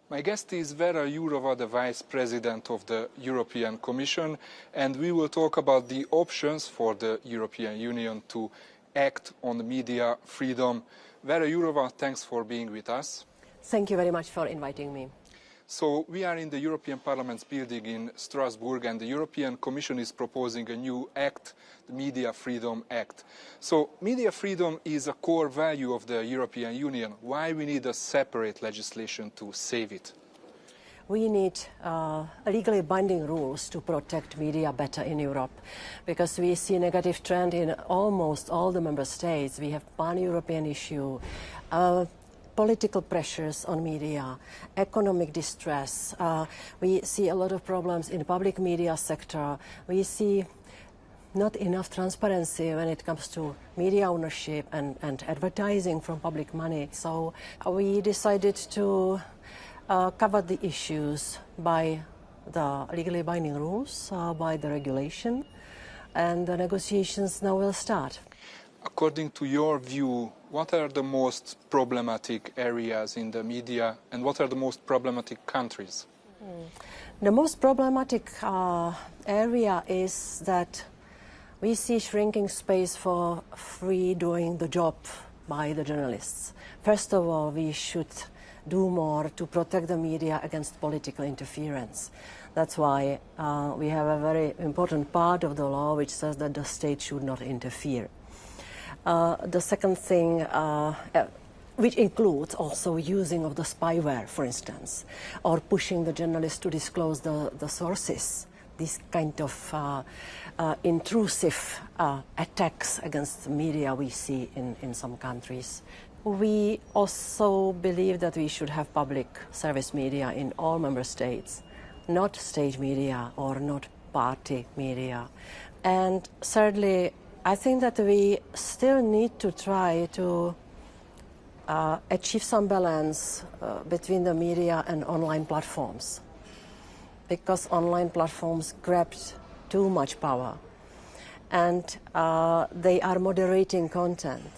My guest is Věra Jourová, the Vice President of the European Commission, and we will talk about the options for the European Union to act on media freedom. Věra Jourová, thanks for being with us. Thank you very much for inviting me. So we are in the European Parliament's building in Strasbourg, and the European Commission is proposing a new act, the Media Freedom Act. So media freedom is a core value of the European Union. Why we need a separate legislation to save it? We need legally binding rules to protect media better in Europe, because we see a negative trend in almost all the member states. We have pan-European issue, political pressures on media, economic distress. We see a lot of problems in the public media sector. We see not enough transparency when it comes to media ownership and advertising from public money. So we decided to cover the issues by the legally binding rules, by the regulation, and the negotiations now will start. According to your view, what are the most problematic areas in the media and what are the most problematic countries? The most problematic area is that we see shrinking space for free doing the job by the journalists. First of all, we should do more to protect the media against political interference. That's why we have a very important part of the law which says that the state should not interfere. The second thing, which includes also using of the spyware, for instance, or pushing the journalists to disclose the sources, these kind of intrusive attacks against the media we see in some countries. We also believe that we should have public service media in all member states, not state media or not party media. And thirdly, I think that we still need to try to achieve some balance between the media and online platforms, because online platforms grabbed too much power and they are moderating content,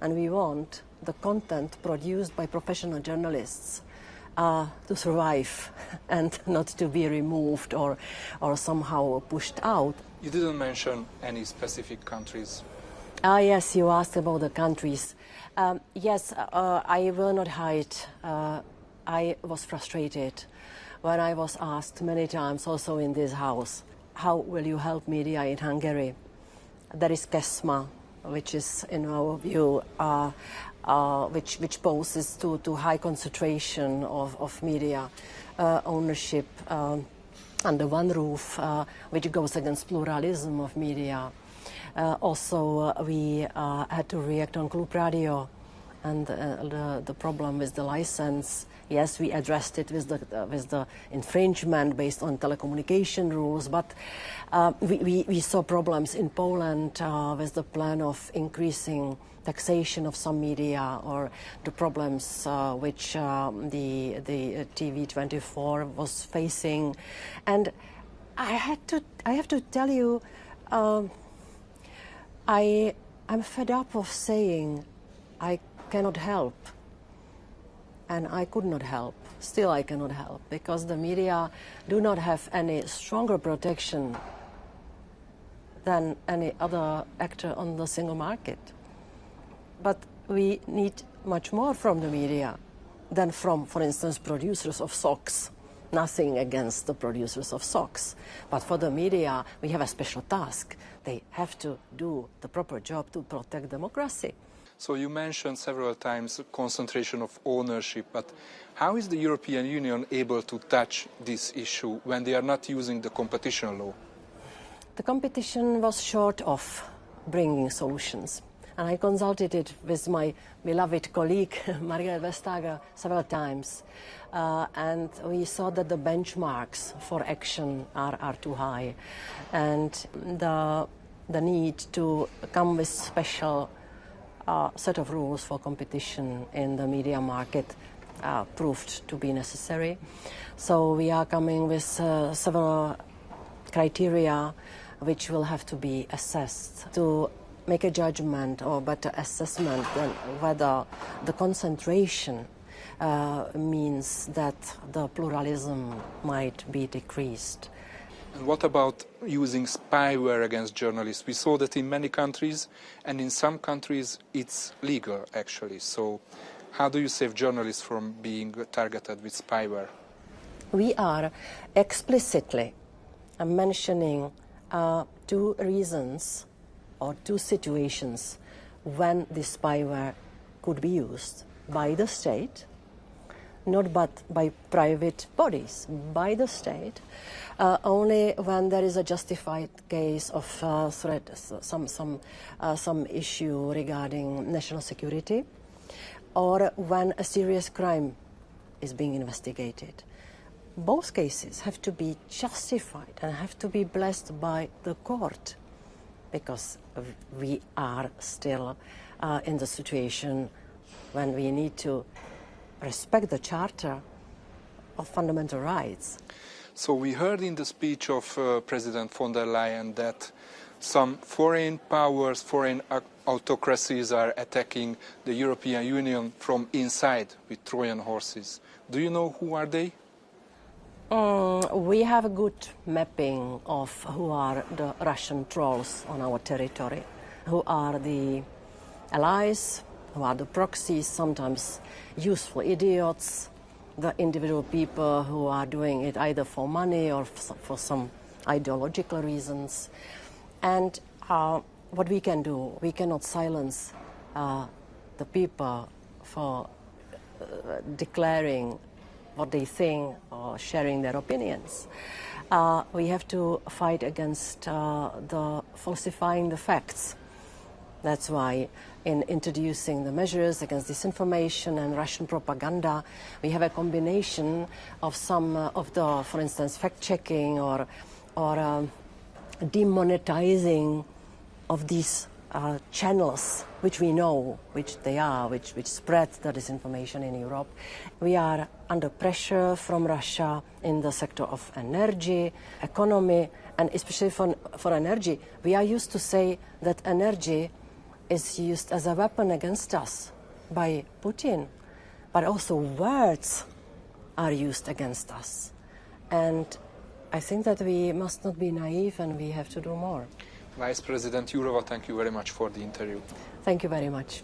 and we want the content produced by professional journalists to survive and not to be removed or somehow pushed out. You didn't mention any specific countries. Yes, you asked about the countries. Yes, I will not hide. I was frustrated when I was asked many times, also in this house, how will you help media in Hungary? There is KESMA, which is, in our view, which poses to high concentration of media ownership under one roof, which goes against pluralism of media. Also, we had to react on Klub Radio and the problem with the license. Yes, we addressed it with the infringement based on telecommunication rules, but we saw problems in Poland with the plan of increasing taxation of some media, or the problems which the TV24 was facing. And I have to tell you, I'm fed up of saying I cannot help, and I could not help. Still I cannot help, because the media do not have any stronger protection than any other actor on the single market. But we need much more from the media than from, for instance, producers of socks. Nothing against the producers of socks. But for the media, we have a special task. They have to do the proper job to protect democracy. So you mentioned several times concentration of ownership, but how is the European Union able to touch this issue when they are not using the competition law? The competition was short of bringing solutions. And I consulted it with my beloved colleague, Margaret Vestager, several times. And we saw that the benchmarks for action are too high. And the need to come with special set of rules for competition in the media market proved to be necessary. So we are coming with several criteria which will have to be assessed to make a judgment or better assessment on whether the concentration means that the pluralism might be decreased. And what about using spyware against journalists? We saw that in many countries, and in some countries it's legal actually. So how do you save journalists from being targeted with spyware? We are explicitly mentioning two reasons or two situations when the spyware could be used by the state, not but by private bodies, by the state, only when there is a justified case of threat, some issue regarding national security, or when a serious crime is being investigated. Both cases have to be justified and have to be blessed by the court, because we are still in the situation when we need to respect the Charter of Fundamental Rights. So we heard in the speech of President von der Leyen that some foreign powers, foreign autocracies are attacking the European Union from inside with Trojan horses. Do you know who are they? We have a good mapping of who are the Russian trolls on our territory, who are the allies, who are the proxies, sometimes useful idiots, the individual people who are doing it either for money or for some ideological reasons. And what we can do, we cannot silence the people for declaring what they think or sharing their opinions. We have to fight against the falsifying the facts. That's why in introducing the measures against disinformation and Russian propaganda, we have a combination of some of the, for instance, fact-checking or demonetizing of these channels, which we know which they are, which spread the disinformation in Europe. We are under pressure from Russia in the sector of energy, economy, and especially for energy. We are used to say that energy is used as a weapon against us by Putin, but also words are used against us. And I think that we must not be naive and we have to do more. Vice President Jourová, thank you very much for the interview. Thank you very much.